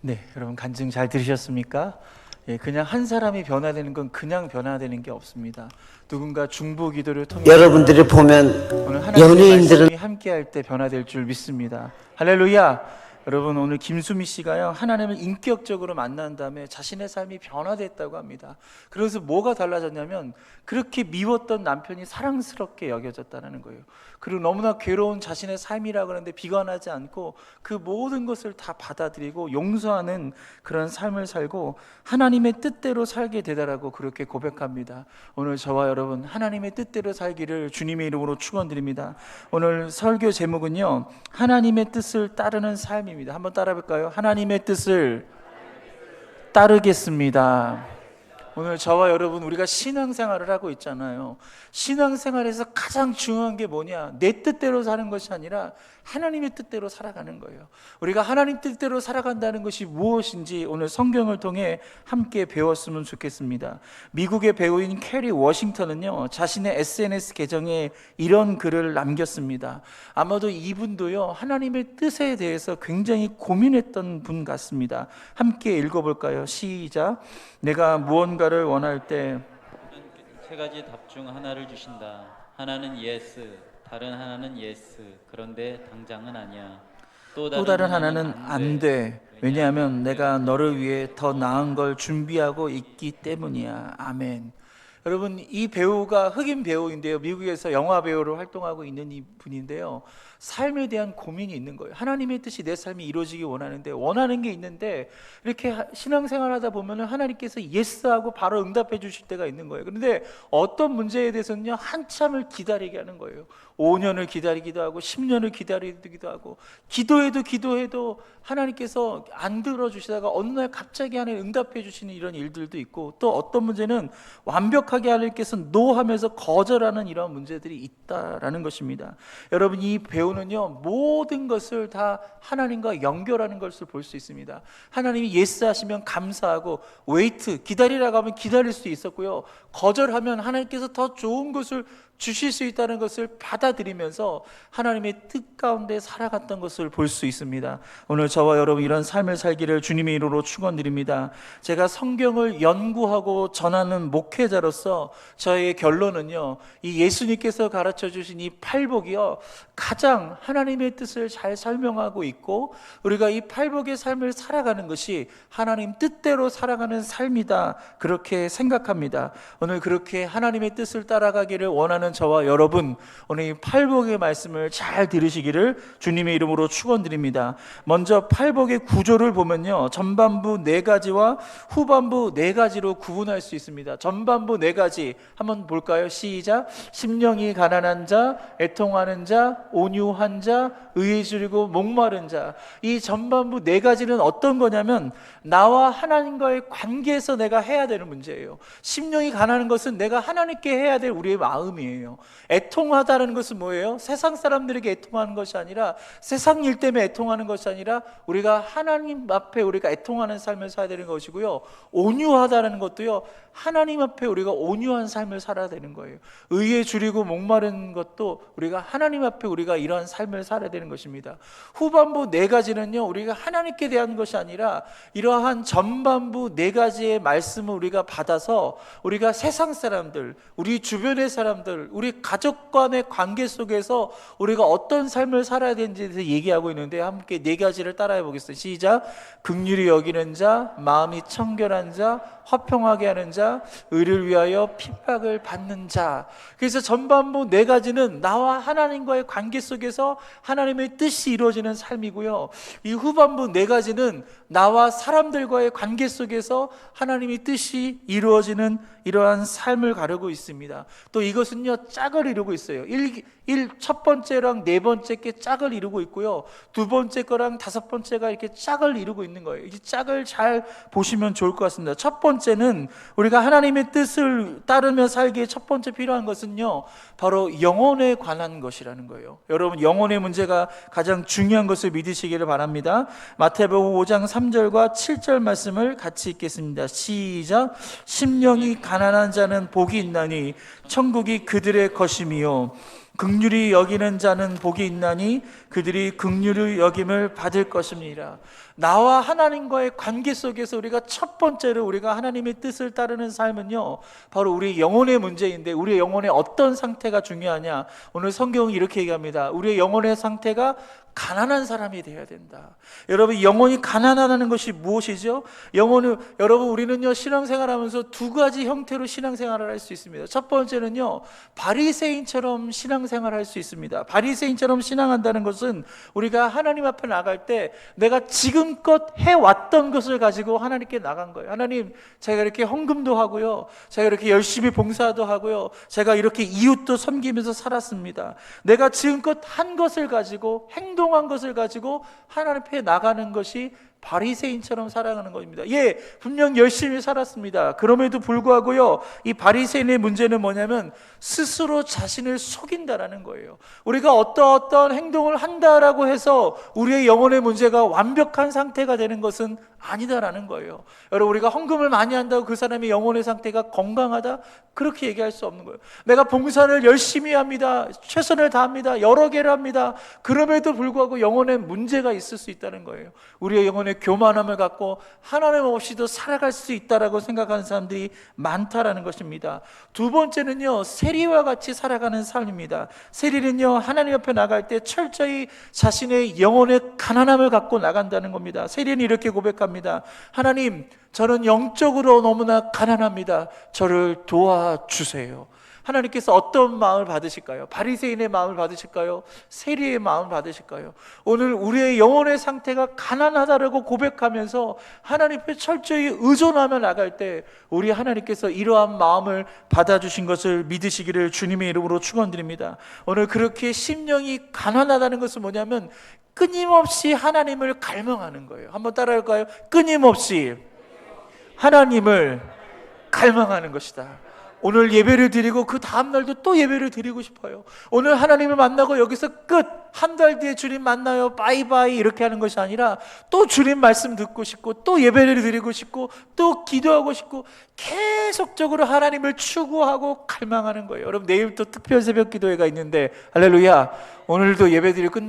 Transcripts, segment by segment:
네, 여러분 간증 잘 들으셨습니까? 예, 그냥 한 사람이 변화되는 건 그냥 변화되는 게 없습니다. 누군가 중보 기도를 통해서 여러분들이 보면 오늘 하나님의 연예인들은 말씀이 함께할 때 변화될 줄 믿습니다. 할렐루야! 여러분 오늘 김수미 씨가요 하나님을 인격적으로 만난 다음에 자신의 삶이 변화됐다고 합니다. 그래서 뭐가 달라졌냐면 그렇게 미웠던 남편이 사랑스럽게 여겨졌다는 거예요. 그리고 너무나 괴로운 자신의 삶이라고 하는데 비관하지 않고 그 모든 것을 다 받아들이고 용서하는 그런 삶을 살고 하나님의 뜻대로 살게 되다라고 그렇게 고백합니다. 오늘 저와 여러분 하나님의 뜻대로 살기를 주님의 이름으로 축원드립니다. 오늘 설교 제목은요 하나님의 뜻을 따르는 삶입니다. 한번 따라 볼까요? 하나님의 뜻을 따르겠습니다. 오늘 저와 여러분 우리가 신앙생활을 하고 있잖아요. 신앙생활에서 가장 중요한 게 뭐냐? 내 뜻대로 사는 것이 아니라 하나님의 뜻대로 살아가는 거예요. 우리가 하나님 뜻대로 살아간다는 것이 무엇인지 오늘 성경을 통해 함께 배웠으면 좋겠습니다. 미국의 배우인 캐리 워싱턴은요 자신의 SNS 계정에 이런 글을 남겼습니다. 아마도 이분도요 하나님의 뜻에 대해서 굉장히 고민했던 분 같습니다. 함께 읽어볼까요? 시작. 내가 무언가를 원할 때 세 가지 답 중 하나를 주신다. 하나는 yes, 다른 하나는 yes. 그런데 당장은 아니야. 또 다른 하나는 안 돼. 왜냐하면 내가 너를 위해 더 나은 걸 준비하고 있기 때문이야. 아멘. 여러분 이 배우가 흑인 배우인데요. 미국에서 영화 배우로 활동하고 있는 이 분인데요. 삶에 대한 고민이 있는 거예요. 하나님의 뜻이 내 삶이 이루어지기 원하는데 원하는 게 있는데 이렇게 신앙생활 하다 보면 하나님께서 예스하고 바로 응답해 주실 때가 있는 거예요. 그런데 어떤 문제에 대해서는요 한참을 기다리게 하는 거예요. 5년을 기다리기도 하고 10년을 기다리기도 하고 기도해도 하나님께서 안 들어주시다가 어느 날 갑자기 하나님 응답해 주시는 이런 일들도 있고 또 어떤 문제는 완벽하게 하나님께서 노하면서 거절하는 이런 문제들이 있다라는 것입니다. 여러분 이 배우는요 모든 것을 다 하나님과 연결하는 것을 볼 수 있습니다. 하나님이 예스 하시면 감사하고 웨이트 기다리라고 하면 기다릴 수 있었고요, 거절하면 하나님께서 더 좋은 것을 주실 수 있다는 것을 받아들이면서 하나님의 뜻 가운데 살아갔던 것을 볼 수 있습니다. 오늘 저와 여러분 이런 삶을 살기를 주님의 이름으로 축원드립니다. 제가 성경을 연구하고 전하는 목회자로서 저의 결론은요 이 예수님께서 가르쳐 주신 이 팔복이요 가장 하나님의 뜻을 잘 설명하고 있고 우리가 이 팔복의 삶을 살아가는 것이 하나님 뜻대로 살아가는 삶이다 그렇게 생각합니다. 오늘 그렇게 하나님의 뜻을 따라가기를 원하는 저와 여러분 오늘 이 팔복의 말씀을 잘 들으시기를 주님의 이름으로 축원드립니다. 먼저 팔복의 구조를 보면요 전반부 4가지와 후반부 4가지로 구분할 수 있습니다. 전반부 4가지 한번 볼까요? 시작. 심령이 가난한 자, 애통하는 자, 온유한 자, 의에 줄이고 목마른 자. 이 전반부 4가지는 어떤 거냐면 나와 하나님과의 관계에서 내가 해야 되는 문제예요. 심령이 가난한 것은 내가 하나님께 해야 될 우리의 마음이에요. 애통하다는 것은 뭐예요? 세상 사람들에게 애통하는 것이 아니라 세상 일 때문에 애통하는 것이 아니라 우리가 하나님 앞에 우리가 애통하는 삶을 살아야 되는 것이고요, 온유하다는 것도요 하나님 앞에 우리가 온유한 삶을 살아야 되는 거예요. 의에 줄이고 목마른 것도 우리가 하나님 앞에 우리가 이러한 삶을 살아야 되는 것입니다. 후반부 4가지는요 우리가 하나님께 대한 것이 아니라 이러한 전반부 4가지의 말씀을 우리가 받아서 우리가 세상 사람들, 우리 주변의 사람들, 우리 가족 간의 관계 속에서 우리가 어떤 삶을 살아야 되는지에 대해서 얘기하고 있는데 함께 4가지를 따라해 보겠습니다. 시작. 긍휼히 여기는 자, 마음이 청결한 자, 화평하게 하는 자, 의를 위하여 핍박을 받는 자. 그래서 전반부 4가지는 나와 하나님과의 관계 속에서 하나님의 뜻이 이루어지는 삶이고요, 이 후반부 4가지는 나와 사람들과의 관계 속에서 하나님의 뜻이 이루어지는 이러한 삶을 가르고 있습니다. 또 이것은요 짝을 이루고 있어요. 첫 번째랑 4번째 게 짝을 이루고 있고요, 2번째 거랑 5번째가 이렇게 짝을 이루고 있는 거예요. 이 짝을 잘 보시면 좋을 것 같습니다. 첫 번째는 우리가 하나님의 뜻을 따르며 살기에 첫 번째 필요한 것은요 바로 영혼에 관한 것이라는 거예요. 여러분 영혼의 문제가 가장 중요한 것을 믿으시기를 바랍니다. 마태복음 5장 3절과 7절 말씀을 같이 읽겠습니다. 시작. 심령이 가난한 자는 복이 있나니 천국이 그들의 것임이요 긍휼히 여기는 자는 복이 있나니 그들이 긍휼히 여김을 받을 것입니다. 나와 하나님과의 관계 속에서 우리가 첫 번째로 우리가 하나님의 뜻을 따르는 삶은요, 바로 우리 영혼의 문제인데, 우리의 영혼의 어떤 상태가 중요하냐? 오늘 성경은 이렇게 얘기합니다. 우리의 영혼의 상태가 가난한 사람이 되어야 된다. 여러분, 영혼이 가난하다는 것이 무엇이죠? 여러분, 우리는요, 신앙생활하면서 두 가지 형태로 신앙생활을 할 수 있습니다. 첫 번째는요, 바리새인처럼 신앙생활을 할 수 있습니다. 바리새인처럼 신앙한다는 것은 우리가 하나님 앞에 나갈 때 내가 지금껏 해왔던 것을 가지고 하나님께 나간 거예요. 하나님, 제가 이렇게 헌금도 하고요, 제가 이렇게 열심히 봉사도 하고요, 제가 이렇게 이웃도 섬기면서 살았습니다. 내가 지금껏 한 것을 가지고, 행동한 것을 가지고 하나님 앞에 나가는 것이 바리새인처럼 살아가는 것입니다. 예, 분명 열심히 살았습니다. 그럼에도 불구하고요, 이 바리새인의 문제는 뭐냐면 스스로 자신을 속인다라는 거예요. 우리가 어떤 행동을 한다라고 해서 우리의 영혼의 문제가 완벽한 상태가 되는 것은 아니다라는 거예요. 여러분, 우리가 헌금을 많이 한다고 그 사람의 영혼의 상태가 건강하다? 그렇게 얘기할 수 없는 거예요. 내가 봉사를 열심히 합니다, 최선을 다합니다, 여러 개를 합니다. 그럼에도 불구하고 영혼에 문제가 있을 수 있다는 거예요. 우리의 영혼의 교만함을 갖고 하나님 없이도 살아갈 수 있다라고 생각하는 사람들이 많다라는 것입니다. 두 번째는요, 세리와 같이 살아가는 삶입니다. 세리는요, 하나님 앞에 나갈 때 철저히 자신의 영혼의 가난함을 갖고 나간다는 겁니다. 세리는 이렇게 고백합니다. 하나님, 저는 영적으로 너무나 가난합니다. 저를 도와주세요. 하나님께서 어떤 마음을 받으실까요? 바리새인의 마음을 받으실까요? 세리의 마음을 받으실까요? 오늘 우리의 영혼의 상태가 가난하다라고 고백하면서 하나님 앞에 철저히 의존하며 나갈 때 우리 하나님께서 이러한 마음을 받아주신 것을 믿으시기를 주님의 이름으로 축원드립니다. 오늘 그렇게 심령이 가난하다는 것은 뭐냐면 끊임없이 하나님을 갈망하는 거예요. 한번 따라할까요? 끊임없이 하나님을 갈망하는 것이다. 오늘 예배를 드리고 그 다음날도 또 예배를 드리고 싶어요. 오늘 하나님을 만나고 여기서 끝, 한 달 뒤에 주님 만나요, 바이바이 이렇게 하는 것이 아니라 또 주님 말씀 듣고 싶고 또 예배를 드리고 싶고 또 기도하고 싶고 계속적으로 하나님을 추구하고 갈망하는 거예요. 여러분, 내일 또 특별 새벽 기도회가 있는데 할렐루야, 오늘도 예배드리고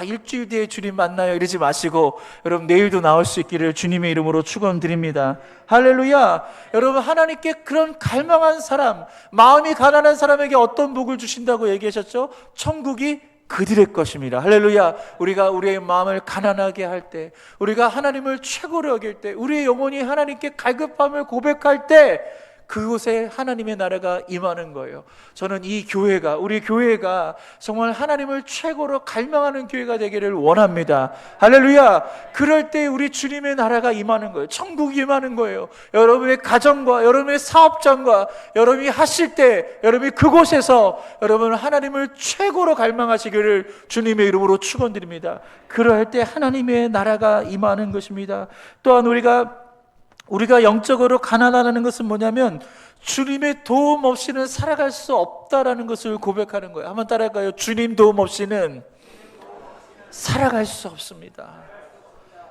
일주일 뒤에 주님 만나요 이러지 마시고 여러분, 내일도 나올 수 있기를 주님의 이름으로 축원드립니다. 할렐루야. 여러분, 하나님께 그런 갈망한 사람, 마음이 가난한 사람에게 어떤 복을 주신다고 얘기하셨죠? 천국이 그들의 것입니다. 할렐루야. 우리가 우리의 마음을 가난하게 할 때, 우리가 하나님을 최고로 여길 때, 우리의 영혼이 하나님께 갈급함을 고백할 때 그곳에 하나님의 나라가 임하는 거예요. 저는 이 교회가, 우리 교회가 정말 하나님을 최고로 갈망하는 교회가 되기를 원합니다. 할렐루야. 그럴 때 우리 주님의 나라가 임하는 거예요. 천국이 임하는 거예요. 여러분의 가정과 여러분의 사업장과 여러분이 하실 때 여러분이 그곳에서 여러분 하나님을 최고로 갈망하시기를 주님의 이름으로 축원드립니다. 그럴 때 하나님의 나라가 임하는 것입니다. 또한 우리가 영적으로 가난하다는 것은 뭐냐면 주님의 도움 없이는 살아갈 수 없다라는 것을 고백하는 거예요. 한번 따라할까요? 주님 도움 없이는 살아갈 수 없습니다.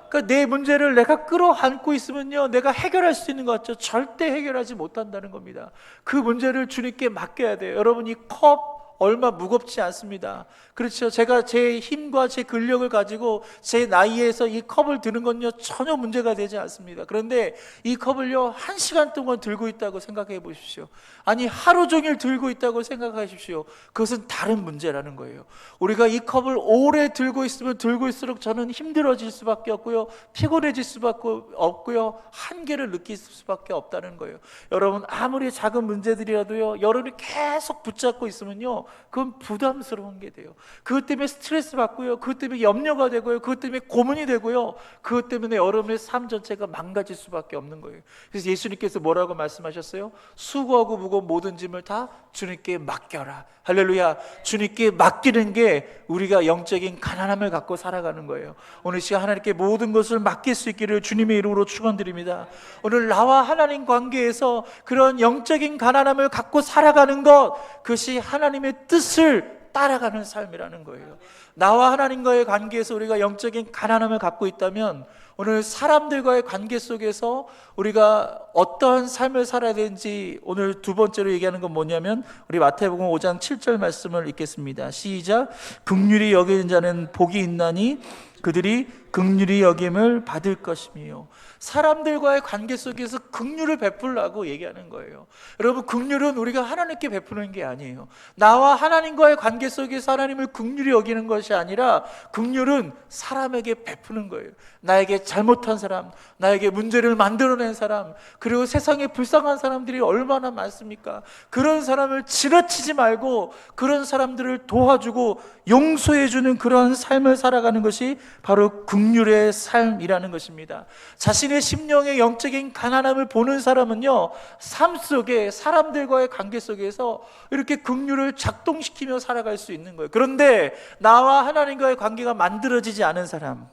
그러니까 내 문제를 내가 끌어안고 있으면요, 내가 해결할 수 있는 것 같죠? 절대 해결하지 못한다는 겁니다. 그 문제를 주님께 맡겨야 돼요. 여러분, 이 컵 얼마 무겁지 않습니다. 그렇죠? 제가 제 힘과 제 근력을 가지고 제 나이에서 이 컵을 드는 건요 전혀 문제가 되지 않습니다. 그런데 이 컵을요 1시간 동안 들고 있다고 생각해 보십시오. 아니, 하루 종일 들고 있다고 생각하십시오. 그것은 다른 문제라는 거예요. 우리가 이 컵을 오래 들고 있으면 들고있을수록 저는 힘들어질 수밖에 없고요, 피곤해질 수밖에 없고요, 한계를 느낄 수밖에 없다는 거예요. 여러분, 아무리 작은 문제들이라도요, 여러분이 계속 붙잡고 있으면요, 그건 부담스러운 게 돼요. 그것 때문에 스트레스 받고요, 그것 때문에 염려가 되고요, 그것 때문에 고민이 되고요, 그것 때문에 여러분의 삶 전체가 망가질 수밖에 없는 거예요. 그래서 예수님께서 뭐라고 말씀하셨어요? 수고하고 무거운 모든 짐을 다 주님께 맡겨라. 할렐루야. 주님께 맡기는 게 우리가 영적인 가난함을 갖고 살아가는 거예요. 오늘 시간 하나님께 모든 것을 맡길 수 있기를 주님의 이름으로 축원드립니다. 오늘 나와 하나님 관계에서 그런 영적인 가난함을 갖고 살아가는 것, 그것이 하나님의 뜻을 따라가는 삶이라는 거예요. 나와 하나님과의 관계에서 우리가 영적인 가난함을 갖고 있다면 오늘 사람들과의 관계 속에서 우리가 어떠한 삶을 살아야 되는지 오늘 두 번째로 얘기하는 건 뭐냐면 우리 마태복음 5장 7절 말씀을 읽겠습니다. 시작. 긍휼히 여기는 자는 복이 있나니 그들이 긍휼히 여김을 받을 것이며. 사람들과의 관계 속에서 긍휼을 베풀라고 얘기하는 거예요. 여러분, 긍휼은 우리가 하나님께 베푸는 게 아니에요. 나와 하나님과의 관계 속에서 하나님을 긍휼히 여기는 것이 아니라 긍휼은 사람에게 베푸는 거예요. 나에게 잘못한 사람, 나에게 문제를 만들어낸 사람, 그리고 세상에 불쌍한 사람들이 얼마나 많습니까? 그런 사람을 지나치지 말고 그런 사람들을 도와주고 용서해주는 그러한 삶을 살아가는 것이 바로 긍휼의 삶이라는 것입니다. 자신의 심령의 영적인 가난함을 보는 사람은요, 삶 속에 사람들과의 관계 속에서 이렇게 긍휼을 작동시키며 살아갈 수 있는 거예요. 그런데 나와 하나님과의 관계가 만들어지지 않은 사람,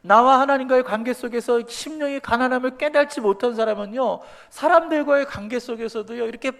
나와 하나님과의 관계 속에서 심령의 가난함을 깨닫지 못한 사람은요, 사람들과의 관계 속에서도요, 이렇게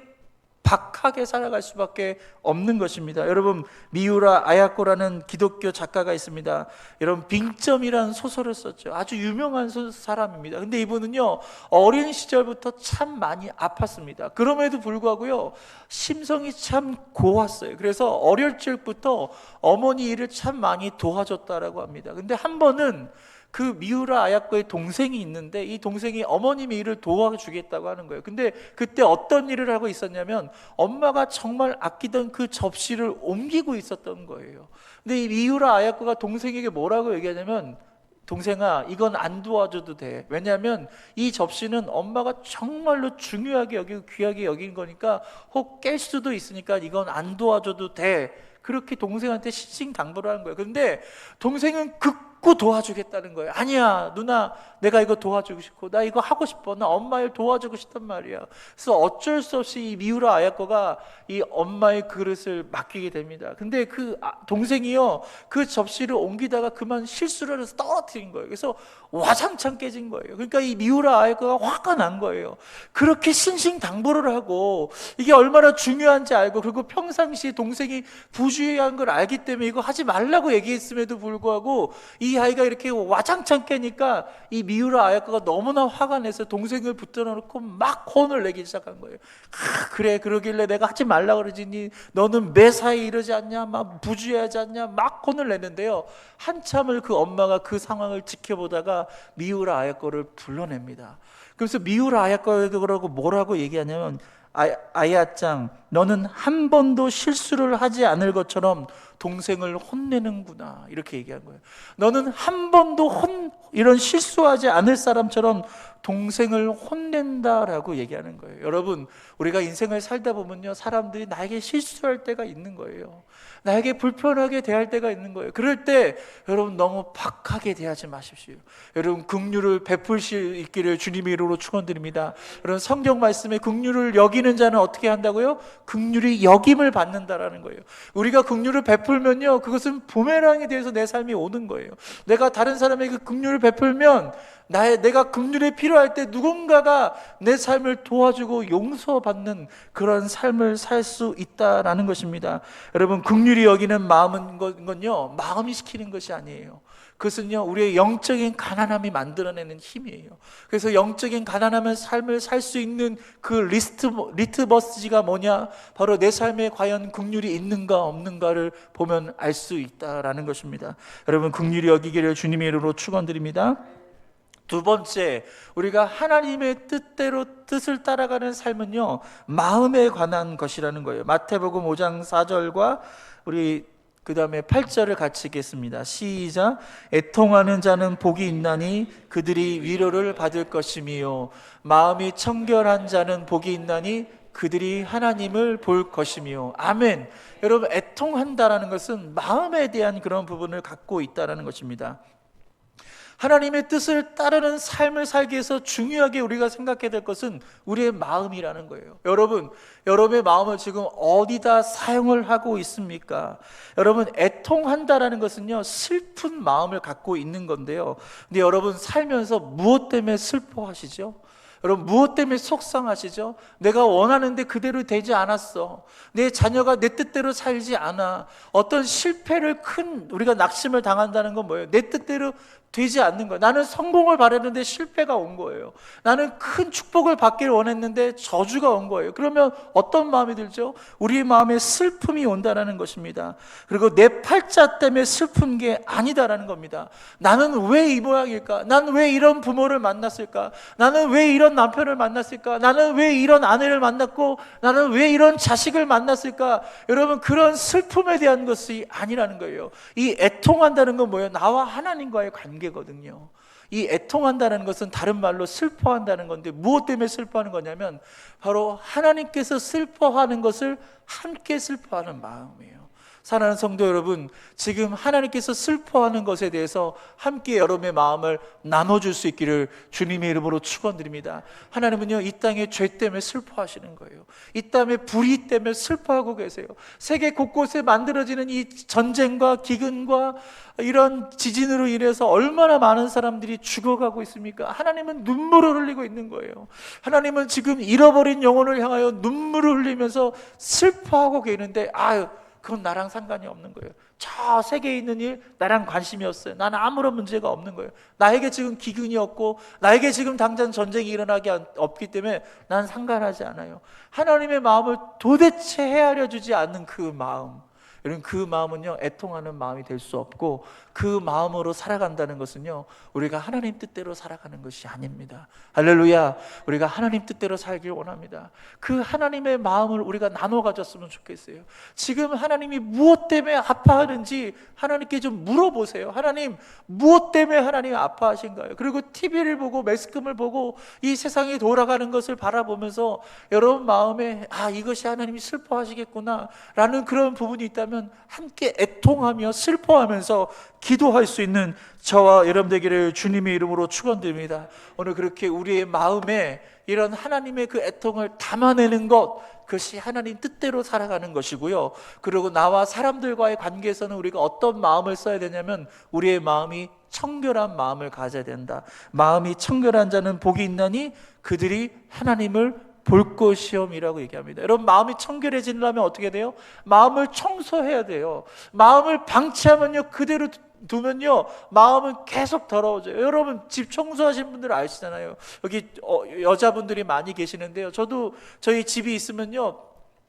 박하게 살아갈 수밖에 없는 것입니다. 여러분, 미우라 아야코라는 기독교 작가가 있습니다. 여러분, 빙점이라는 소설을 썼죠. 아주 유명한 사람입니다. 근데 이분은요, 어린 시절부터 참 많이 아팠습니다. 그럼에도 불구하고요, 심성이 참 고왔어요. 그래서 어릴 적부터 어머니 일을 참 많이 도와줬다라고 합니다. 근데 한 번은 그 미우라 아야코의 동생이 있는데, 이 동생이 어머님의 일을 도와주겠다고 하는 거예요. 근데 그때 어떤 일을 하고 있었냐면, 엄마가 정말 아끼던 그 접시를 옮기고 있었던 거예요. 근데 이 미우라 아야코가 동생에게 뭐라고 얘기하냐면, 동생아, 이건 안 도와줘도 돼. 왜냐하면 이 접시는 엄마가 정말로 중요하게 여기고 귀하게 여긴 거니까 혹 깰 수도 있으니까 이건 안 도와줘도 돼. 그렇게 동생한테 신신당부를 하는 거예요. 그런데 동생은 극구 도와주겠다는 거예요. 아니야, 누나, 내가 이거 도와주고 싶고, 나 이거 하고 싶어, 나 엄마 일 도와주고 싶단 말이야. 그래서 어쩔 수 없이 이 미우라 아야코가 이 엄마의 그릇을 맡기게 됩니다. 근데 그 동생이요, 그 접시를 옮기다가 그만 실수를 해서 떨어뜨린 거예요. 그래서 와장창 깨진 거예요. 그러니까 이 미우라 아야코가 화가 난 거예요. 그렇게 신신당부를 하고 이게 얼마나 중요한지 알고, 그리고 평상시에 동생이 부주의한 걸 알기 때문에 이거 하지 말라고 얘기했음에도 불구하고 이 아이가 이렇게 와장창 깨니까 이 미우라 아야코가 너무나 화가 내서 동생을 붙들어 놓고 막 혼을 내기 시작한 거예요. 그래, 그러길래 내가 하지 말라고 그러지, 너는 매사에 이러지 않냐, 막 부주의하지 않냐, 막 혼을 내는데요, 한참을 그 엄마가 그 상황을 지켜보다가 미우라 아야코를 불러냅니다. 그래서 미우라 아야코라고 뭐라고 얘기하냐면, 아야짱, 너는 한 번도 실수를 하지 않을 것처럼 동생을 혼내는구나, 이렇게 얘기한 거예요. 너는 한 번도 이런 실수하지 않을 사람처럼 동생을 혼낸다라고 얘기하는 거예요. 여러분, 우리가 인생을 살다 보면요, 사람들이 나에게 실수할 때가 있는 거예요. 나에게 불편하게 대할 때가 있는 거예요. 그럴 때 여러분, 너무 박하게 대하지 마십시오. 여러분, 긍휼을 베풀 수 있기를 주님의 이름으로 축원드립니다. 여러분, 성경 말씀에 긍휼을 여기는 자는 어떻게 한다고요? 긍휼히 여김을 받는다라는 거예요. 우리가 긍휼을 베풀면요, 그것은 부메랑에 대해서 내 삶이 오는 거예요. 내가 다른 사람에게 긍휼을 베풀면 내가 긍휼이 필요할 때 누군가가 내 삶을 도와주고 용서받는 그런 삶을 살 수 있다라는 것입니다. 여러분, 긍휼히 여기는 마음은 건요, 마음이 시키는 것이 아니에요. 그것은요, 우리의 영적인 가난함이 만들어내는 힘이에요. 그래서 영적인 가난함의 삶을 살 수 있는 그 리트머스지가 뭐냐? 바로 내 삶에 과연 긍휼이 있는가 없는가를 보면 알 수 있다라는 것입니다. 여러분, 긍휼히 여기기를 주님의 이름으로 축원드립니다. 두 번째, 우리가 하나님의 뜻을 따라가는 삶은요, 마음에 관한 것이라는 거예요. 마태복음 5장 4절과 우리 그 다음에 8절을 같이 읽겠습니다. 시작. 애통하는 자는 복이 있나니 그들이 위로를 받을 것이며, 마음이 청결한 자는 복이 있나니 그들이 하나님을 볼 것이며. 아멘. 여러분, 애통한다라는 것은 마음에 대한 그런 부분을 갖고 있다는 것입니다. 하나님의 뜻을 따르는 삶을 살기 위해서 중요하게 우리가 생각해야 될 것은 우리의 마음이라는 거예요. 여러분, 여러분의 마음을 지금 어디다 사용을 하고 있습니까? 여러분, 애통한다라는 것은요, 슬픈 마음을 갖고 있는 건데요. 근데 여러분, 살면서 무엇 때문에 슬퍼하시죠? 여러분, 무엇 때문에 속상하시죠? 내가 원하는데 그대로 되지 않았어. 내 자녀가 내 뜻대로 살지 않아. 어떤 실패를 우리가 낙심을 당한다는 건 뭐예요? 내 뜻대로 되지 않는 거예요. 나는 성공을 바랐는데 실패가 온 거예요. 나는 큰 축복을 받기를 원했는데 저주가 온 거예요. 그러면 어떤 마음이 들죠? 우리 마음에 슬픔이 온다는 것입니다. 그리고 내 팔자 때문에 슬픈 게 아니다라는 겁니다. 나는 왜 이 모양일까? 나는 왜 이런 부모를 만났을까? 나는 왜 이런 남편을 만났을까? 나는 왜 이런 아내를 만났고 나는 왜 이런 자식을 만났을까? 여러분, 그런 슬픔에 대한 것이 아니라는 거예요. 이 애통한다는 건 뭐예요? 나와 하나님과의 관계거든요. 이 애통한다는 것은 다른 말로 슬퍼한다는 건데, 무엇 때문에 슬퍼하는 거냐면 바로 하나님께서 슬퍼하는 것을 함께 슬퍼하는 마음이에요. 사랑하는 성도 여러분, 지금 하나님께서 슬퍼하는 것에 대해서 함께 여러분의 마음을 나눠줄 수 있기를 주님의 이름으로 축원드립니다. 하나님은요, 이 땅의 죄 때문에 슬퍼하시는 거예요. 이 땅의 불의 때문에 슬퍼하고 계세요. 세계 곳곳에 만들어지는 이 전쟁과 기근과 이런 지진으로 인해서 얼마나 많은 사람들이 죽어가고 있습니까? 하나님은 눈물을 흘리고 있는 거예요. 하나님은 지금 잃어버린 영혼을 향하여 눈물을 흘리면서 슬퍼하고 계시는데, 그건 나랑 상관이 없는 거예요. 저 세계에 있는 일 나랑 관심이 없어요. 나는 아무런 문제가 없는 거예요. 나에게 지금 기근이 없고 나에게 지금 당장 전쟁이 일어나기 없기 때문에 난 상관하지 않아요. 하나님의 마음을 도대체 헤아려 주지 않는 그 마음, 여러분, 그 마음은요, 애통하는 마음이 될 수 없고, 그 마음으로 살아간다는 것은요, 우리가 하나님 뜻대로 살아가는 것이 아닙니다. 할렐루야. 우리가 하나님 뜻대로 살길 원합니다. 그 하나님의 마음을 우리가 나눠 가졌으면 좋겠어요. 지금 하나님이 무엇 때문에 아파하는지 하나님께 좀 물어보세요. 하나님, 무엇 때문에 하나님이 아파하신가요? 그리고 TV를 보고 매스컴을 보고 이 세상이 돌아가는 것을 바라보면서 여러분 마음에 이것이 하나님이 슬퍼하시겠구나 라는 그런 부분이 있다면 함께 애통하며 슬퍼하면서 기도할 수 있는 저와 여러분 되기를 주님의 이름으로 축원드립니다. 오늘 그렇게 우리의 마음에 이런 하나님의 그 애통을 담아내는 것, 그것이 하나님 뜻대로 살아가는 것이고요. 그리고 나와 사람들과의 관계에서는 우리가 어떤 마음을 써야 되냐면 우리의 마음이 청결한 마음을 가져야 된다. 마음이 청결한 자는 복이 있나니 그들이 하나님을 볼 것이옴이라고 얘기합니다. 여러분, 마음이 청결해지려면 어떻게 돼요? 마음을 청소해야 돼요. 마음을 방치하면요, 그대로 두면요, 마음은 계속 더러워져요. 여러분, 집 청소하신 분들 아시잖아요. 여기 여자분들이 많이 계시는데요, 저도 저희 집이 있으면요,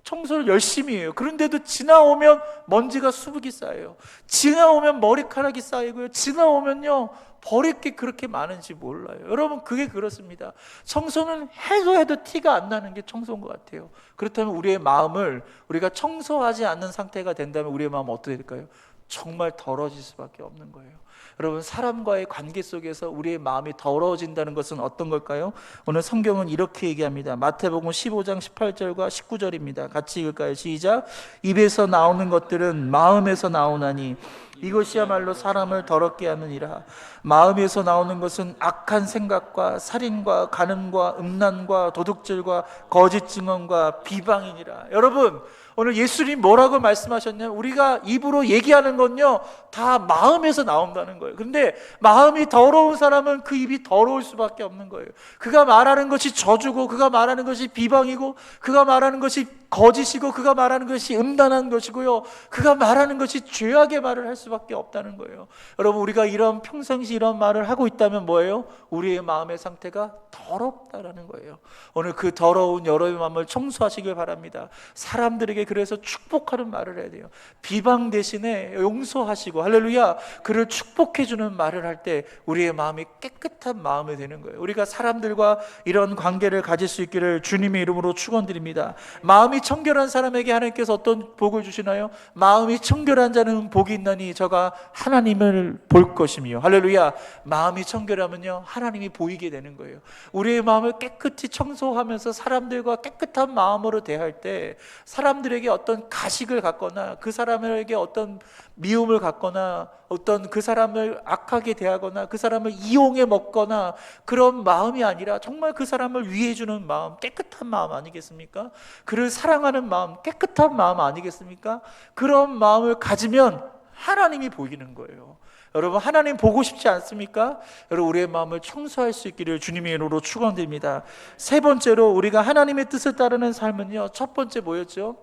청소를 열심히 해요. 그런데도 지나오면 먼지가 수북이 쌓여요. 지나오면 머리카락이 쌓이고요. 지나오면요, 버릴 게 그렇게 많은지 몰라요. 여러분, 그게 그렇습니다. 청소는 해도 티가 안 나는 게 청소인 것 같아요. 그렇다면 우리의 마음을 우리가 청소하지 않는 상태가 된다면 우리의 마음은 어떻게 될까요? 정말 더러워질 수밖에 없는 거예요. 여러분, 사람과의 관계 속에서 우리의 마음이 더러워진다는 것은 어떤 걸까요? 오늘 성경은 이렇게 얘기합니다. 마태복음 15장 18절과 19절입니다. 같이 읽을까요? 시작. 입에서 나오는 것들은 마음에서 나오나니 이것이야말로 사람을 더럽게 하느니라. 마음에서 나오는 것은 악한 생각과 살인과 간음과 음란과 도둑질과 거짓 증언과 비방이니라. 여러분, 오늘 예수님 뭐라고 말씀하셨냐면 우리가 입으로 얘기하는 건요 다 마음에서 나온다는 거예요. 그런데 마음이 더러운 사람은 그 입이 더러울 수밖에 없는 거예요. 그가 말하는 것이 저주고, 그가 말하는 것이 비방이고, 그가 말하는 것이 거짓이고, 그가 말하는 것이 음란한 것이고요, 그가 말하는 것이 죄악의 말을 할 수밖에 없다는 거예요. 여러분, 우리가 이런 평상시 이런 말을 하고 있다면 뭐예요? 우리의 마음의 상태가 더럽다라는 거예요. 오늘 그 더러운 여러분의 마음을 청소하시길 바랍니다. 사람들에게 그래서 축복하는 말을 해야 돼요. 비방 대신에 용서하시고, 할렐루야, 그를 축복해주는 말을 할 때 우리의 마음이 깨끗한 마음이 되는 거예요. 우리가 사람들과 이런 관계를 가질 수 있기를 주님의 이름으로 축원드립니다. 마음이 청결한 사람에게 하나님께서 어떤 복을 주시나요? 마음이 청결한 자는 복이 있나니 저가 하나님을 볼 것이며, 할렐루야, 마음이 청결하면요 하나님이 보이게 되는 거예요. 우리의 마음을 깨끗이 청소하면서 사람들과 깨끗한 마음으로 대할 때 사람들에게 어떤 가식을 갖거나 그 사람에게 어떤 미움을 갖거나 어떤 그 사람을 악하게 대하거나 그 사람을 이용해 먹거나 그런 마음이 아니라 정말 그 사람을 위해 주는 마음, 깨끗한 마음 아니겠습니까? 그를 사랑하는 마음, 깨끗한 마음 아니겠습니까? 그런 마음을 가지면 하나님이 보이는 거예요. 여러분, 하나님 보고 싶지 않습니까? 여러분, 우리의 마음을 청소할 수 있기를 주님의 이름으로 축원드립니다. 세 번째로 우리가 하나님의 뜻을 따르는 삶은요, 첫 번째 뭐였죠?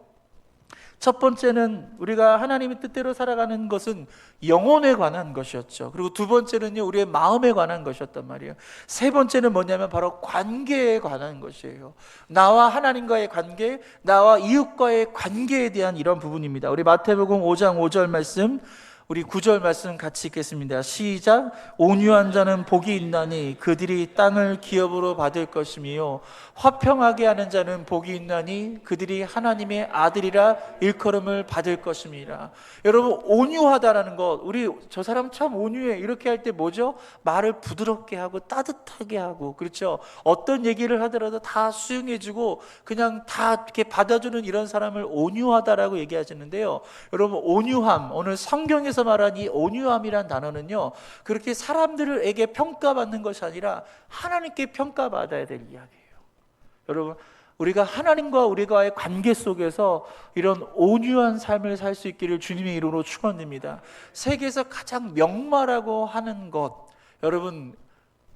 첫 번째는 우리가 하나님의 뜻대로 살아가는 것은 영혼에 관한 것이었죠. 그리고 두 번째는요, 우리의 마음에 관한 것이었단 말이에요. 세 번째는 뭐냐면 바로 관계에 관한 것이에요. 나와 하나님과의 관계, 나와 이웃과의 관계에 대한 이런 부분입니다. 우리 마태복음 5장 5절 말씀, 우리 9절 말씀 같이 읽겠습니다. 시작. 온유한 자는 복이 있나니 그들이 땅을 기업으로 받을 것이며 화평하게 하는 자는 복이 있나니 그들이 하나님의 아들이라 일컬음을 받을 것입니다. 여러분, 온유하다라는 것, 우리 저 사람 참 온유해 이렇게 할 때 뭐죠? 말을 부드럽게 하고 따뜻하게 하고, 그렇죠? 어떤 얘기를 하더라도 다 수용해주고 그냥 다 이렇게 받아주는 이런 사람을 온유하다라고 얘기하시는데요. 여러분, 온유함, 오늘 성경에서 말한 이 온유함이란 단어는요, 그렇게 사람들에게 평가받는 것이 아니라 하나님께 평가받아야 될 이야기예요. 여러분, 우리가 하나님과 우리와의 관계 속에서 이런 온유한 삶을 살 수 있기를 주님의 이름으로 축원드립니다. 세계에서 가장 명마라고 하는 것, 여러분,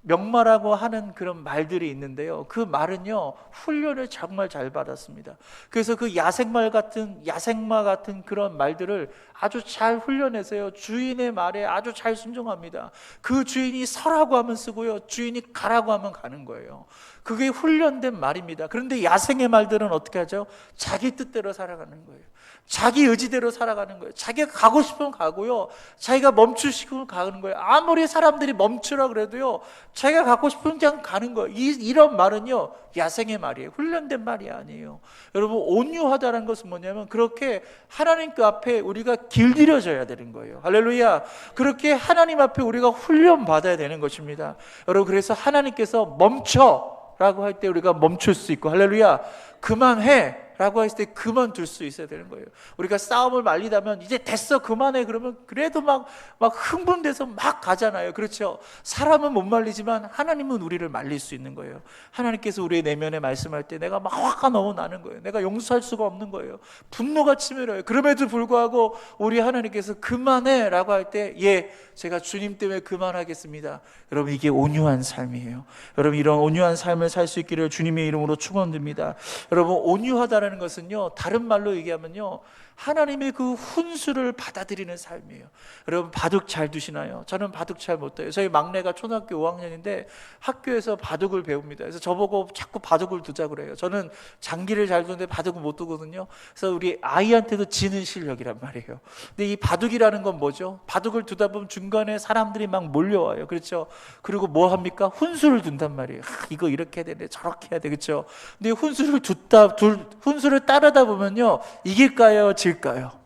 명마라고 하는 그런 말들이 있는데요, 그 말은요 훈련을 정말 잘 받았습니다. 그래서 그 야생마 같은 그런 말들을 아주 잘 훈련해서요 주인의 말에 아주 잘 순종합니다. 그 주인이 서라고 하면 쓰고요, 주인이 가라고 하면 가는 거예요. 그게 훈련된 말입니다. 그런데 야생의 말들은 어떻게 하죠? 자기 뜻대로 살아가는 거예요. 자기 의지대로 살아가는 거예요. 자기가 가고 싶으면 가고요, 자기가 멈추고 싶으면 가는 거예요. 아무리 사람들이 멈추라 그래도요 자기가 가고 싶으면 그냥 가는 거예요. 이런 말은요 야생의 말이에요. 훈련된 말이 아니에요. 여러분, 온유하다는 것은 뭐냐면 그렇게 하나님 그 앞에 우리가 길들여져야 되는 거예요. 할렐루야. 그렇게 하나님 앞에 우리가 훈련 받아야 되는 것입니다. 여러분, 그래서 하나님께서 멈춰 라고 할 때 우리가 멈출 수 있고, 할렐루야, 그만해 라고 했을 때 그만둘 수 있어야 되는 거예요. 우리가 싸움을 말리다면 이제 됐어 그만해 그러면 그래도 막 흥분돼서 막 가잖아요. 그렇죠? 사람은 못 말리지만 하나님은 우리를 말릴 수 있는 거예요. 하나님께서 우리의 내면에 말씀할 때 내가 막 화가 너무 나는 거예요. 내가 용서할 수가 없는 거예요. 분노가 치밀어요. 그럼에도 불구하고 우리 하나님께서 그만해 라고 할 때, 예, 제가 주님 때문에 그만하겠습니다. 여러분, 이게 온유한 삶이에요. 여러분, 이런 온유한 삶을 살 수 있기를 주님의 이름으로 축원드립니다. 여러분, 온유하다라는 것은요, 다른 말로 얘기하면요, 하나님의 그 훈수를 받아들이는 삶이에요. 여러분, 바둑 잘 두시나요? 저는 바둑 잘 못 둬요. 저희 막내가 초등학교 5학년인데 학교에서 바둑을 배웁니다. 그래서 저보고 자꾸 바둑을 두자 그래요. 저는 장기를 잘 두는데 바둑을 못 두거든요. 그래서 우리 아이한테도 지는 실력이란 말이에요. 근데 이 바둑이라는 건 뭐죠? 바둑을 두다 보면 중간에 사람들이 막 몰려와요. 그렇죠? 그리고 뭐 합니까? 훈수를 둔단 말이에요. 이거 이렇게 해야 되는데 저렇게 해야 돼. 그렇죠? 근데 훈수를 따르다 보면요, 이길까요? 질까요?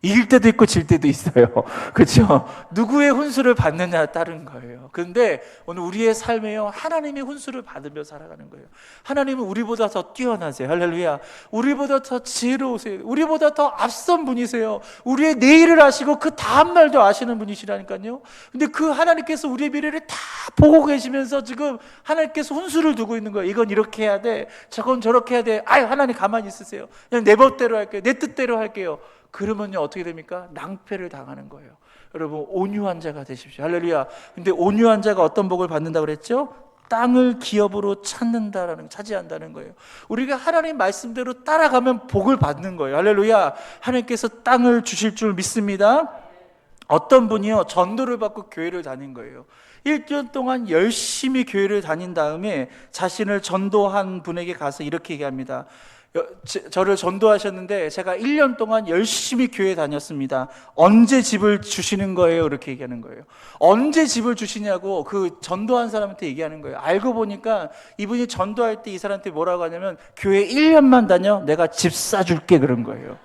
이길 때도 있고 질 때도 있어요. 그렇죠? 누구의 훈수를 받느냐에 따른 거예요. 그런데 오늘 우리의 삶에요, 하나님의 훈수를 받으며 살아가는 거예요. 하나님은 우리보다 더 뛰어나세요. 할렐루야. 우리보다 더 지혜로우세요. 우리보다 더 앞선 분이세요. 우리의 내일을 아시고 그 다음 날도 아시는 분이시라니까요. 근데 그 하나님께서 우리의 미래를 다 보고 계시면서 지금 하나님께서 훈수를 두고 있는 거예요. 이건 이렇게 해야 돼, 저건 저렇게 해야 돼. 아유, 하나님 가만히 있으세요. 그냥 내 법대로 할게요. 내 뜻대로 할게요. 그러면요 어떻게 됩니까? 낭패를 당하는 거예요. 여러분, 온유한 자가 되십시오. 할렐루야. 근데 온유한 자가 어떤 복을 받는다고 그랬죠? 땅을 기업으로 차지한다는 거예요. 우리가 하나님 말씀대로 따라가면 복을 받는 거예요. 할렐루야. 하나님께서 땅을 주실 줄 믿습니다. 어떤 분이요 전도를 받고 교회를 다닌 거예요. 1년 동안 열심히 교회를 다닌 다음에 자신을 전도한 분에게 가서 이렇게 얘기합니다. 저를 전도하셨는데 제가 1년 동안 열심히 교회 다녔습니다. 언제 집을 주시는 거예요? 이렇게 얘기하는 거예요. 언제 집을 주시냐고 그 전도한 사람한테 얘기하는 거예요. 알고 보니까 이분이 전도할 때 이 사람한테 뭐라고 하냐면, 교회 1년만 다녀, 내가 집 사줄게, 그런 거예요.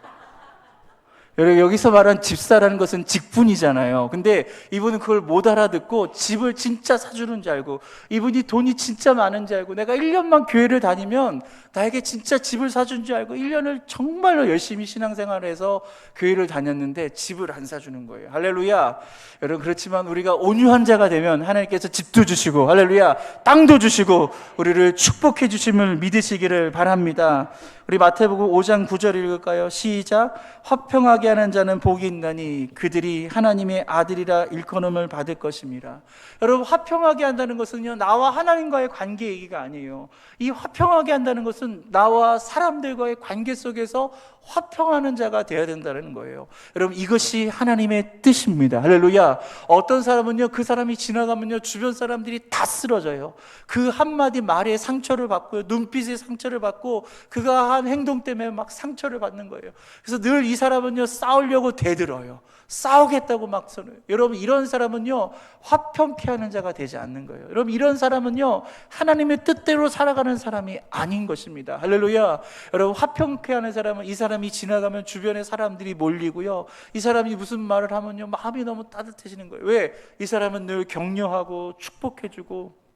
여기서 말한 집사라는 것은 직분이잖아요. 근데 이분은 그걸 못 알아듣고 집을 진짜 사주는 줄 알고, 이분이 돈이 진짜 많은 줄 알고, 내가 1년만 교회를 다니면 나에게 진짜 집을 사준 줄 알고 1년을 정말로 열심히 신앙생활을 해서 교회를 다녔는데 집을 안 사주는 거예요. 할렐루야. 여러분, 그렇지만 우리가 온유한 자가 되면 하나님께서 집도 주시고, 할렐루야, 땅도 주시고 우리를 축복해 주심을 믿으시기를 바랍니다. 우리 마태복음 5장 9절 읽을까요? 시작. 화평하게 하는 자는 복이 있나니 그들이 하나님의 아들이라 일컬음을 받을 것입니다. 여러분, 화평하게 한다는 것은요, 나와 하나님과의 관계 얘기가 아니에요. 이 화평하게 한다는 것은 나와 사람들과의 관계 속에서 화평하는 자가 되어야 된다는 거예요. 여러분, 이것이 하나님의 뜻입니다. 할렐루야. 어떤 사람은요, 그 사람이 지나가면요, 주변 사람들이 다 쓰러져요. 그 한마디 말에 상처를 받고요, 눈빛에 상처를 받고, 그가 한 행동 때문에 막 상처를 받는 거예요. 그래서 늘 이 사람은요, 싸우려고 대들어요. 싸우겠다고 막 선을. 여러분, 이런 사람은요, 화평케 하는 자가 되지 않는 거예요. 여러분, 이런 사람은요, 하나님의 뜻대로 살아가는 사람이 아닌 것입니다. 할렐루야. 여러분, 화평케 하는 사람은 이 사람이 지나가면 주변에 사람들이 몰리고요, 이 사람이 무슨 말을 하면요, 마음이 너무 따뜻해지는 거예요. 왜? 이 사람은 늘 격려하고 축복해주고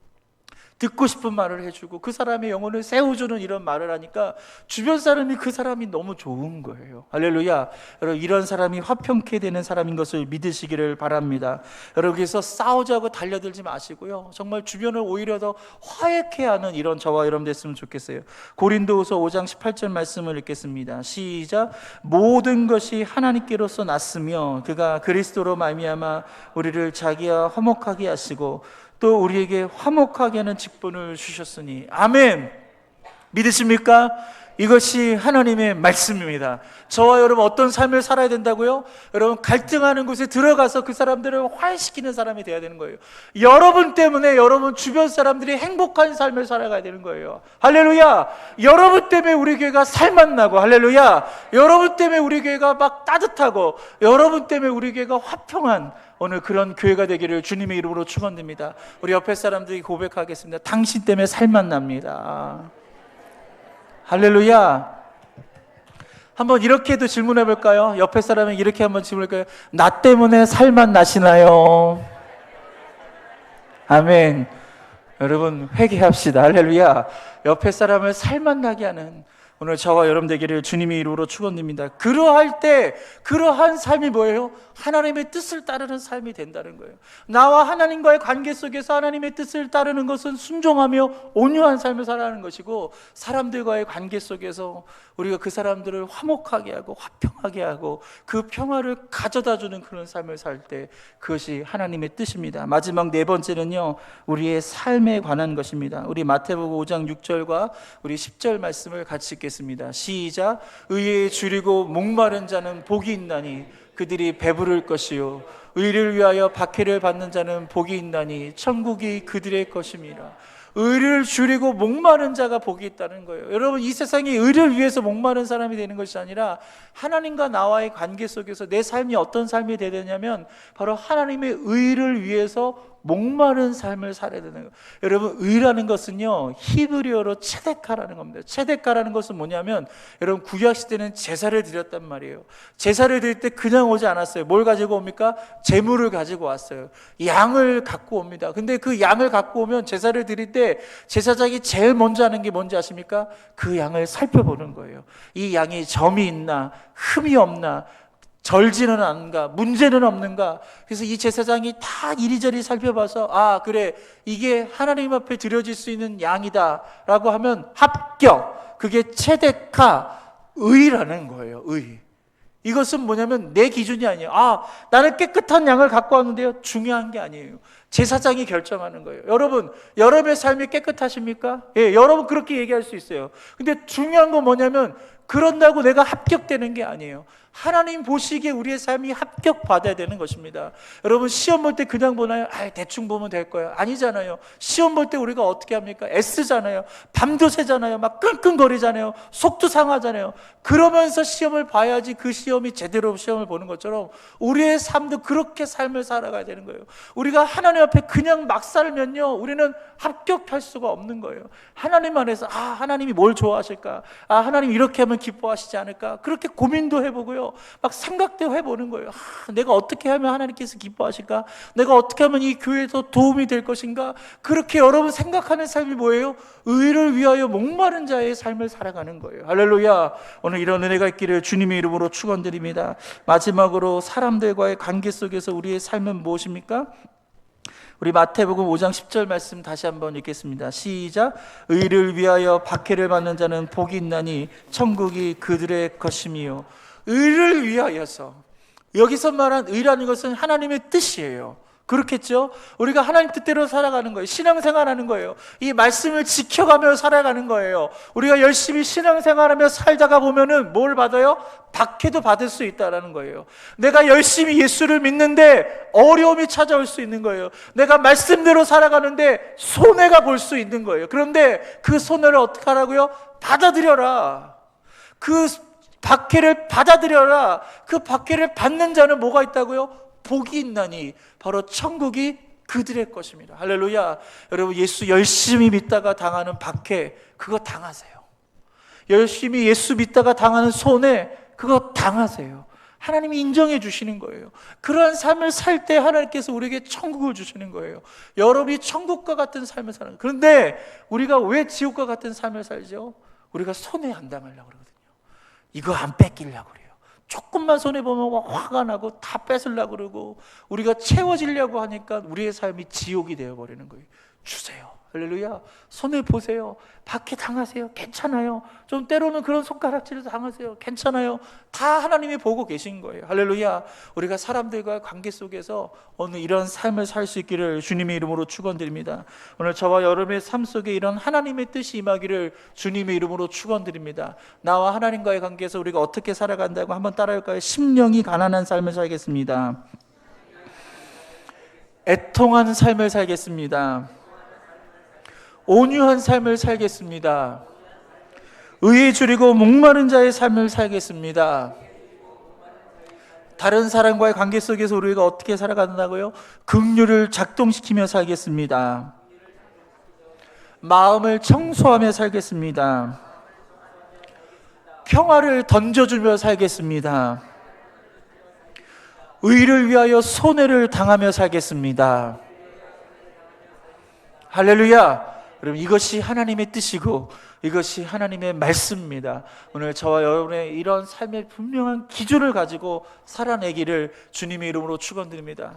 듣고 싶은 말을 해주고 그 사람의 영혼을 세워주는 이런 말을 하니까 주변 사람이 그 사람이 너무 좋은 거예요. 할렐루야. 여러분, 이런 사람이 화평케 되는 사람인 것을 믿으시기를 바랍니다. 여러분, 그래서 싸우자고 달려들지 마시고요, 정말 주변을 오히려 더 화해케 하는 이런 저와 여러분 됐으면 좋겠어요. 고린도후서 5장 18절 말씀을 읽겠습니다. 시작. 모든 것이 하나님께로서 났으며 그가 그리스도로 말미암아 우리를 자기와 화목하게 하시고 또 우리에게 화목하게 하는 직분을 주셨으니. 아멘. 믿으십니까? 이것이 하나님의 말씀입니다. 저와 여러분 어떤 삶을 살아야 된다고요? 여러분, 갈등하는 곳에 들어가서 그 사람들을 화해시키는 사람이 되어야 되는 거예요. 여러분 때문에 여러분 주변 사람들이 행복한 삶을 살아가야 되는 거예요. 할렐루야. 여러분 때문에 우리 교회가 살맛나고, 할렐루야, 여러분 때문에 우리 교회가 막 따뜻하고, 여러분 때문에 우리 교회가 화평한 오늘 그런 교회가 되기를 주님의 이름으로 축원드립니다. 우리 옆에 사람들이 고백하겠습니다. 당신 때문에 살맛납니다. 할렐루야. 한번 이렇게도 질문해 볼까요? 옆에 사람이 이렇게 한번 질문할까요? 나 때문에 살맛 나시나요? 아멘. 여러분, 회개합시다. 할렐루야. 옆에 사람을 살맛 나게 하는 오늘 저와 여러분 되기를 주님의 이름으로 축원드립니다. 그러할 때 그러한 삶이 뭐예요? 하나님의 뜻을 따르는 삶이 된다는 거예요. 나와 하나님과의 관계 속에서 하나님의 뜻을 따르는 것은 순종하며 온유한 삶을 살아가는 것이고, 사람들과의 관계 속에서 우리가 그 사람들을 화목하게 하고 화평하게 하고 그 평화를 가져다주는 그런 삶을 살 때 그것이 하나님의 뜻입니다. 마지막 네 번째는요, 우리의 삶에 관한 것입니다. 우리 마태복음 5장 6절과 우리 10절 말씀을 같이 읽겠습니다. 시작. 의에 줄이고 목마른 자는 복이 있나니 그들이 배부를 것이요 의를 위하여 박해를 받는 자는 복이 있나니 천국이 그들의 것임이라. 의를 줄이고 목마른 자가 복이 있다는 거예요. 여러분, 이 세상에 의를 위해서 목마른 사람이 되는 것이 아니라 하나님과 나와의 관계 속에서 내 삶이 어떤 삶이 되야 되냐면 바로 하나님의 의를 위해서 목마른 삶을 살아야 되는 거예요. 여러분, 의라는 것은요, 히브리어로 체데카라는 겁니다. 체데카라는 것은 뭐냐면, 여러분, 구약시대는 제사를 드렸단 말이에요. 제사를 드릴 때 그냥 오지 않았어요. 뭘 가지고 옵니까? 제물을 가지고 왔어요. 양을 갖고 옵니다. 근데 그 양을 갖고 오면 제사를 드릴 때 제사장이 제일 먼저 하는 게 뭔지 아십니까? 그 양을 살펴보는 거예요. 이 양이 점이 있나, 흠이 없나, 절지는 않은가, 문제는 없는가. 그래서 이 제사장이 다 이리저리 살펴봐서, 아, 그래, 이게 하나님 앞에 드려질 수 있는 양이다 라고 하면 합격. 그게 체데카, 의라는 거예요. 의. 이것은 뭐냐면 내 기준이 아니에요. 아, 나는 깨끗한 양을 갖고 왔는데요, 중요한 게 아니에요. 제사장이 결정하는 거예요. 여러분, 여러분의 삶이 깨끗하십니까? 예, 여러분 그렇게 얘기할 수 있어요. 근데 중요한 건 뭐냐면, 그런다고 내가 합격되는 게 아니에요. 하나님 보시기에 우리의 삶이 합격받아야 되는 것입니다. 여러분, 시험 볼 때 그냥 보나요? 아, 대충 보면 될 거야. 아니잖아요. 시험 볼 때 우리가 어떻게 합니까? 애쓰잖아요. 밤도 새잖아요. 막 끙끙거리잖아요. 속도 상하잖아요. 그러면서 시험을 봐야지 그 시험이 제대로 시험을 보는 것처럼 우리의 삶도 그렇게 삶을 살아가야 되는 거예요. 우리가 하나님 앞에 그냥 막 살면요, 우리는 합격할 수가 없는 거예요. 하나님 안에서, 아, 하나님이 뭘 좋아하실까? 아, 하나님 이렇게 하면 기뻐하시지 않을까? 그렇게 고민도 해보고요, 막 생각도 해보는 거예요. 아, 내가 어떻게 하면 하나님께서 기뻐하실까? 내가 어떻게 하면 이 교회에서 도움이 될 것인가? 그렇게 여러분 생각하는 삶이 뭐예요? 의를 위하여 목마른 자의 삶을 살아가는 거예요. 할렐루야. 오늘 이런 은혜가 있기를 주님의 이름으로 축원드립니다. 마지막으로 사람들과의 관계 속에서 우리의 삶은 무엇입니까? 우리 마태복음 5장 10절 말씀 다시 한번 읽겠습니다. 시작. 의를 위하여 박해를 받는 자는 복이 있나니 천국이 그들의 것임이요. 의를 위하여서, 여기서 말한 의라는 것은 하나님의 뜻이에요. 그렇겠죠? 우리가 하나님 뜻대로 살아가는 거예요. 신앙생활하는 거예요. 이 말씀을 지켜가며 살아가는 거예요. 우리가 열심히 신앙생활하며 살다가 보면은 뭘 받아요? 박해도 받을 수 있다라는 거예요. 내가 열심히 예수를 믿는데 어려움이 찾아올 수 있는 거예요. 내가 말씀대로 살아가는데 손해가 볼 수 있는 거예요. 그런데 그 손해를 어떻게 하라고요? 받아들여라. 그 박해를 받아들여라. 그 박해를 받는 자는 뭐가 있다고요? 복이 있나니 바로 천국이 그들의 것입니다. 할렐루야. 여러분, 예수 열심히 믿다가 당하는 박해, 그거 당하세요. 열심히 예수 믿다가 당하는 손해, 그거 당하세요. 하나님이 인정해 주시는 거예요. 그러한 삶을 살 때 하나님께서 우리에게 천국을 주시는 거예요. 여러분이 천국과 같은 삶을 사는 거예요. 그런데 우리가 왜 지옥과 같은 삶을 살죠? 우리가 손해 안 당하려고 그러거든요. 이거 안 뺏기려고 그래요. 조금만 손해보면 화가 나고 다 뺏으려고 그러고, 우리가 채워지려고 하니까 우리의 삶이 지옥이 되어버리는 거예요. 주세요. 할렐루야. 손해보세요. 박해 당하세요. 괜찮아요. 좀 때로는 그런 손가락질을 당하세요. 괜찮아요. 다 하나님이 보고 계신 거예요. 할렐루야. 우리가 사람들과의 관계 속에서 오늘 이런 삶을 살 수 있기를 주님의 이름으로 축원드립니다. 오늘 저와 여러분의 삶 속에 이런 하나님의 뜻이 임하기를 주님의 이름으로 축원드립니다. 나와 하나님과의 관계에서 우리가 어떻게 살아간다고 한번 따라할까요? 심령이 가난한 삶을 살겠습니다. 애통하는 삶을 살겠습니다. 온유한 삶을 살겠습니다. 의에 줄이고 목마른 자의 삶을 살겠습니다. 다른 사람과의 관계 속에서 우리가 어떻게 살아간다고요? 긍휼을 작동시키며 살겠습니다. 마음을 청소하며 살겠습니다. 평화를 던져주며 살겠습니다. 의를 위하여 손해를 당하며 살겠습니다. 할렐루야. 여러분, 이것이 하나님의 뜻이고 이것이 하나님의 말씀입니다. 오늘 저와 여러분의 이런 삶의 분명한 기준을 가지고 살아내기를 주님의 이름으로 축원드립니다.